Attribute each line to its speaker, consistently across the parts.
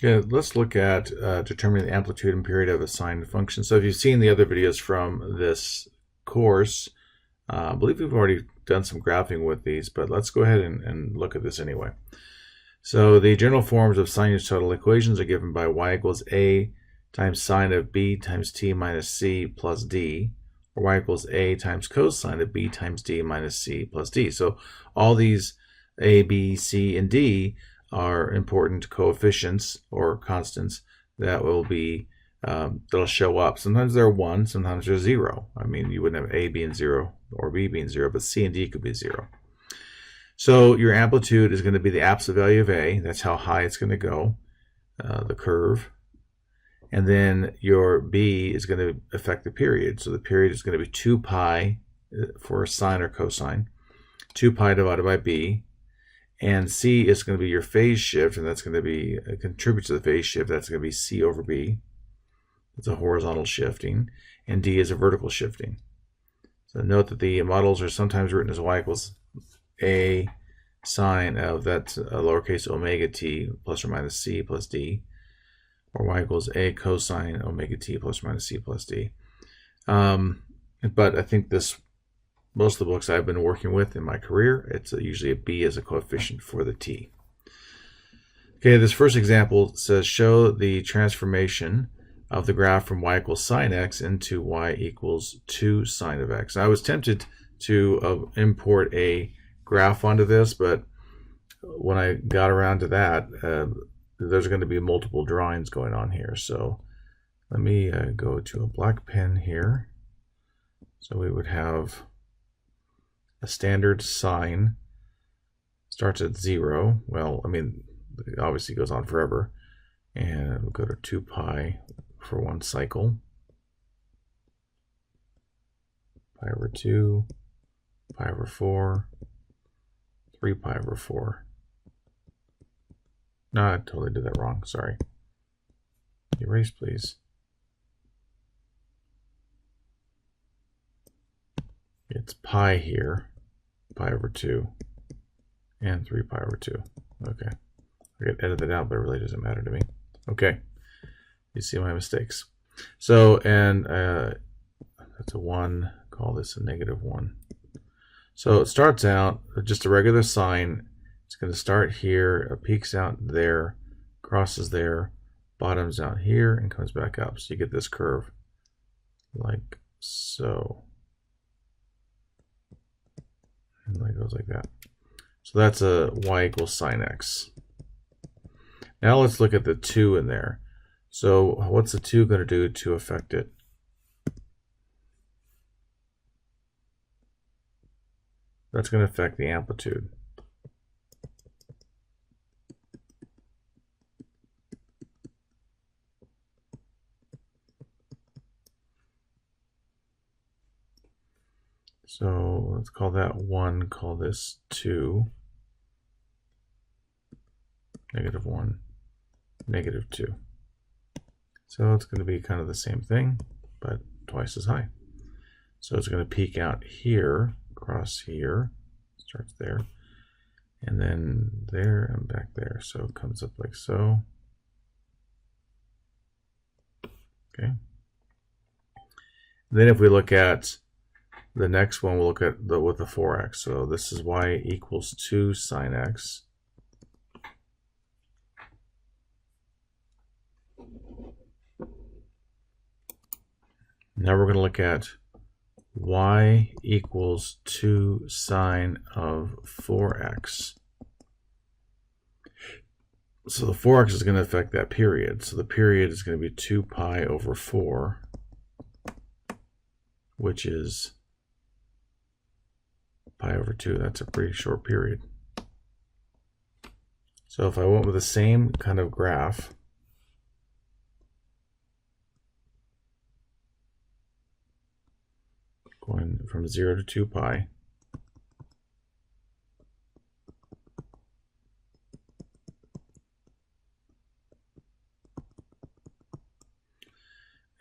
Speaker 1: Yeah, let's look at determining the amplitude and period of a sine function. So if you've seen the other videos from this course, I believe we've already done some graphing with these, but let's go ahead and look at this anyway. So the general forms of sinusoidal equations are given by y equals a times sine of b times t minus c plus d, or y equals a times cosine of b times d minus c plus d. So all these a, b, c, and d are important coefficients or constants that will be that'll show up. Sometimes they're 1, sometimes they're 0. I mean, you wouldn't have a being 0 or b being 0, but c and d could be 0. So your amplitude is going to be the absolute value of a. That's how high it's going to go, the curve. And then your b is going to affect the period. So the period is going to be 2 pi for a sine or cosine, 2 pi divided by b. And c is going to be your phase shift, and that's going to be contribute to the phase shift. That's going to be c over b. It's a horizontal shifting. And d is a vertical shifting. So note that the models are sometimes written as y equals a sine of that's a lowercase omega t plus or minus c plus d, or y equals a cosine omega t plus or minus c plus d. But I think most of the books I've been working with in my career, it's usually a b as a coefficient for the t. Okay, this first example says show the transformation of the graph from y equals sine x into y equals 2 sine of x. Now, I was tempted to import a graph onto this, but when I got around to that, there's going to be multiple drawings going on here. So let me go to a black pen here. So we would have a standard sine, starts at 0. Well, I mean, it obviously goes on forever. And we'll go to 2 pi for one cycle. Pi over 2, pi over 4, 3 pi over 4. No, I totally did that wrong. Sorry. Erase, please. It's pi here, pi over 2, and 3 pi over 2. Okay. I could edit that out, but it really doesn't matter to me. Okay. You see my mistakes. So, and that's a 1. Call this a -1. So it starts out just a regular sine. It's going to start here, it peaks out there, crosses there, bottoms out here, and comes back up. So you get this curve like so. And it goes like that. So that's a y equals sine x. Now let's look at the 2 in there. So what's the 2 going to do to affect it? That's going to affect the amplitude. So let's call that 1, call this 2, -1, -2. So it's going to be kind of the same thing, but twice as high. So it's going to peak out here, across here, starts there, and then there and back there. So it comes up like so. Okay. Then if we look at the next one, we'll look at with the 4x. So this is y equals 2 sine x. Now we're going to look at y equals 2 sine of 4x. So the 4x is going to affect that period. So the period is going to be 2 pi over 4, which is pi over 2. That's a pretty short period. So if I went with the same kind of graph, going from 0 to 2 pi,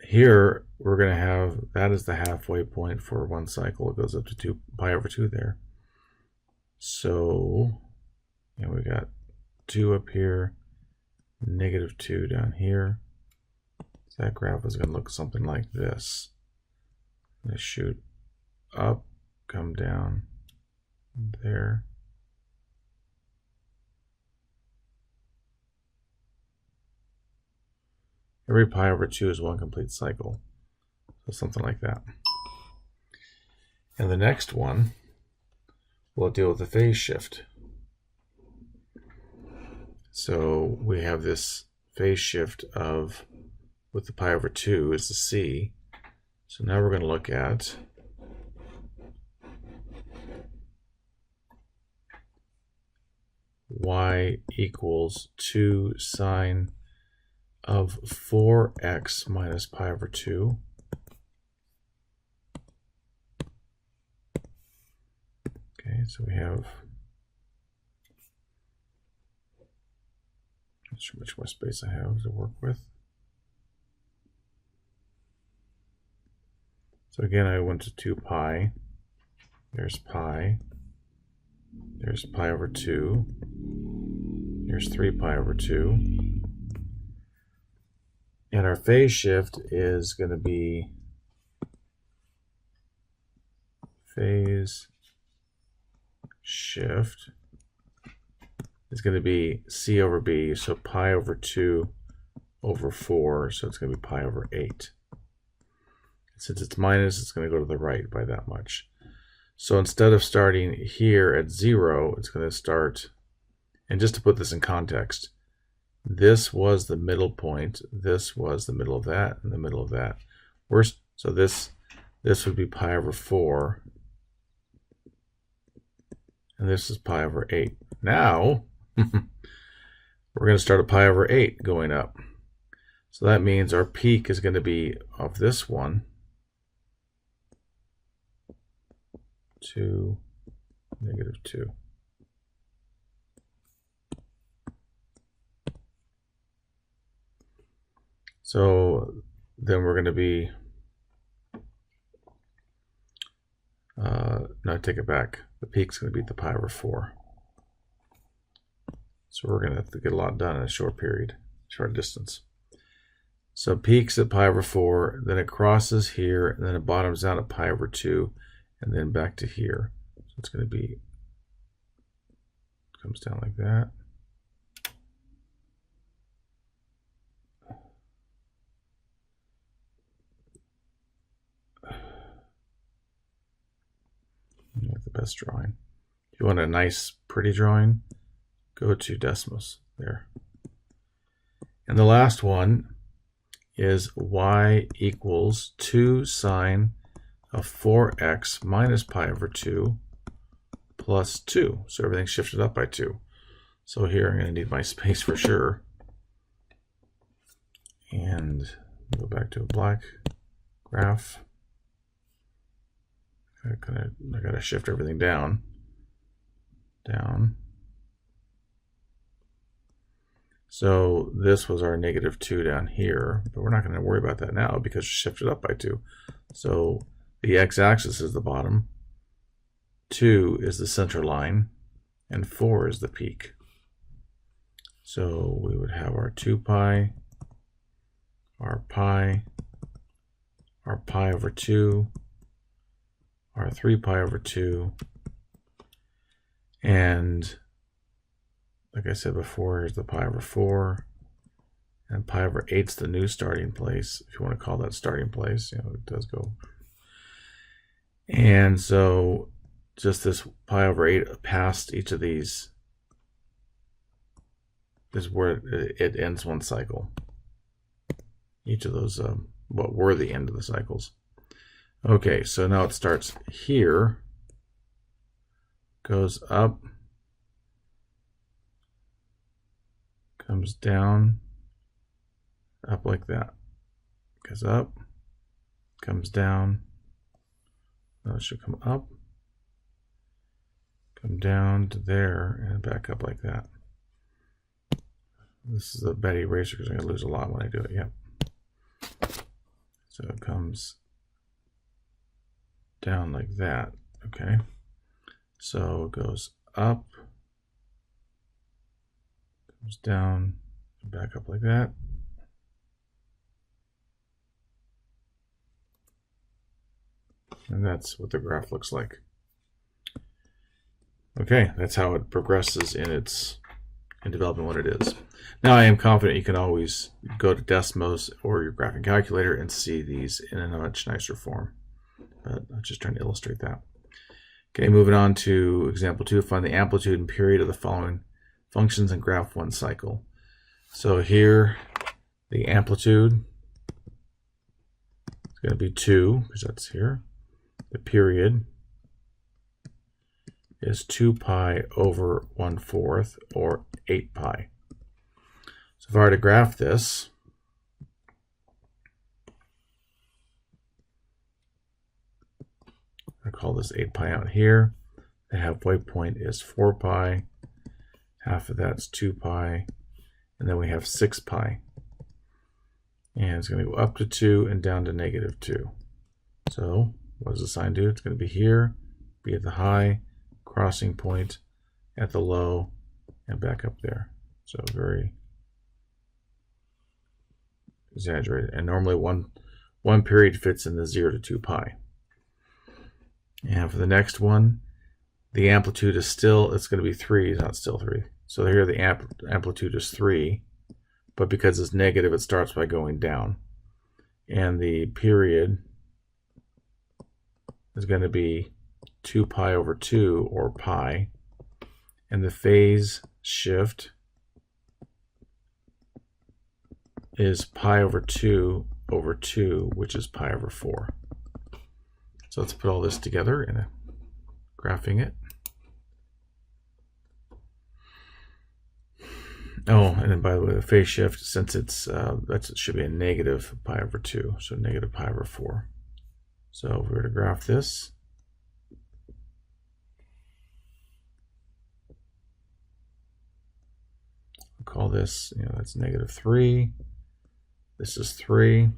Speaker 1: here we're going to have, that is the halfway point for one cycle. It goes up to 2 pi over 2 there. So, and we got 2 up here, -2 down here. So that graph is going to look something like this. They shoot up, come down there. Every pi over 2 is one complete cycle. So something like that. And the next one will deal with the phase shift. So we have this phase shift of, with the pi over 2 is the c. So now we're going to look at y equals 2 sine of 4x minus pi over 2. Okay, so we have, not sure which more space I have to work with. So again, I went to 2 pi. There's pi. There's pi over 2. Here's 3 pi over 2. And our phase shift is going to be phase shift is going to be c over b, so pi over 2 over 4, so it's going to be pi over 8. Since it's minus, it's going to go to the right by that much. So instead of starting here at 0, it's going to start, and just to put this in context, this was the middle point, this was the middle of that, and the middle of that. So this would be pi over 4, and this is pi over 8. Now, we're going to start at pi over 8 going up. So that means our peak is going to be of this one, 2, -2. So then we're going to be, no, take it back. The peak's going to be the pi over 4. So we're going to have to get a lot done in a short period, short distance. So peaks at pi over 4, then it crosses here, and then it bottoms out at pi over 2, and then back to here. So it's going to be, comes down like that. Not the best drawing. If you want a nice, pretty drawing, go to Desmos there. And the last one is y equals 2 sine of 4x minus pi over 2 plus 2. So everything's shifted up by 2. So here I'm going to need my space for sure. And go back to a black graph. I got to shift everything down. So this was our -2 down here, but we're not going to worry about that now because it's shifted up by 2. So the x-axis is the bottom, 2 is the center line, and 4 is the peak. So we would have our 2 pi, our pi over 2, our 3 pi over 2, and like I said before, here's the pi over 4, and pi over 8's the new starting place, if you want to call that starting place. You know, it does go. And so just this pi over 8 past each of these is where it ends one cycle. Each of those, what were the end of the cycles. Okay, so now it starts here, goes up, comes down, up like that. Goes up, comes down. Now it should come up, come down to there, and back up like that. This is a bad eraser because I'm going to lose a lot when I do it. Yep. So it comes down like that. Okay. So it goes up, comes down, Back up like that. And that's what the graph looks like. Okay, that's how it progresses in developing what it is. Now I am confident you can always go to Desmos or your graphing calculator and see these in a much nicer form. But I'm just trying to illustrate that. Okay, moving on to example 2, find the amplitude and period of the following functions in graph 1 cycle. So here, the amplitude is going to be 2, because that's here. The period is 2 pi over 1/4, or 8 pi. So if I were to graph this, I call this 8 pi out here. The halfway point is 4 pi. Half of that's 2 pi. And then we have 6 pi. And it's going to go up to 2 and down to -2. So what does the sine do? It's going to be here, be at the high, crossing point at the low, and back up there. So very exaggerated. And normally one period fits in the 0 to 2 pi. And for the next one, the amplitude is still, it's going to be 3, not still 3. So here the amplitude is 3, but because it's negative, it starts by going down. And the period is going to be 2 pi over 2, or pi. And the phase shift is pi over 2 over 2, which is pi over 4. So let's put all this together in graphing it. Oh, and then by the way, the phase shift, since it should be a negative pi over 2, so negative pi over 4. So if we were to graph this, I'll call this, that's -3. This is 3.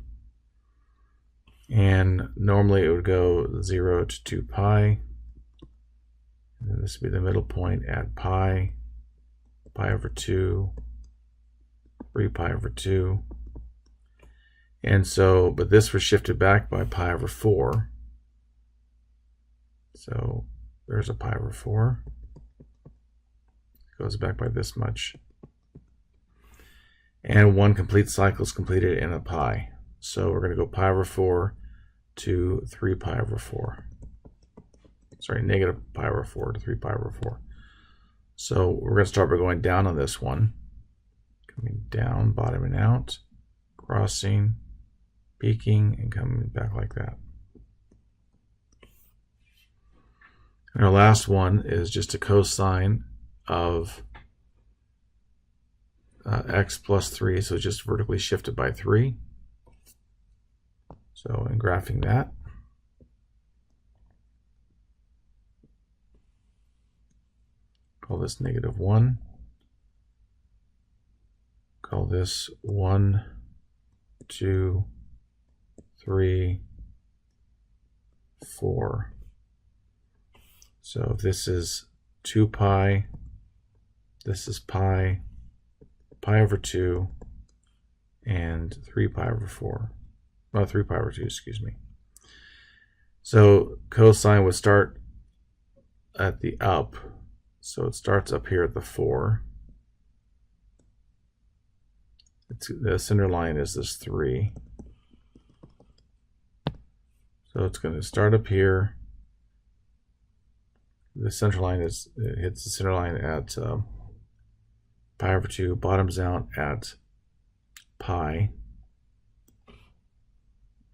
Speaker 1: And normally it would go 0 to 2 pi. And then this would be the middle point at pi, pi over 2, 3 pi over 2. And so, but this was shifted back by pi over 4. So there's a pi over 4. It goes back by this much. And one complete cycle is completed in a pi. So we're going to go pi over 4 to 3 pi over 4. Sorry, negative pi over 4 to 3 pi over 4. So we're going to start by going down on this one. Coming down, bottoming out, crossing, peaking, and coming back like that. And our last one is just a cosine of x plus 3, so just vertically shifted by 3. So in graphing that, call this -1. Call this 1, 2, 3, 4. So this is 2 pi, this is pi, pi over 2, and 3 pi over 4. Well, 3 pi over 2, excuse me. So cosine would start at the up. So it starts up here at the 4. The center line is this 3. So it's going to start up here. The center line hits the center line at pi over 2, bottoms out at pi,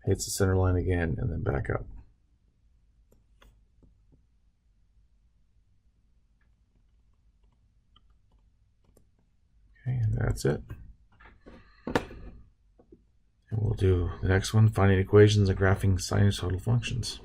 Speaker 1: hits the center line again, and then back up. Okay, and that's it. And we'll do the next one, finding equations and graphing sinusoidal functions.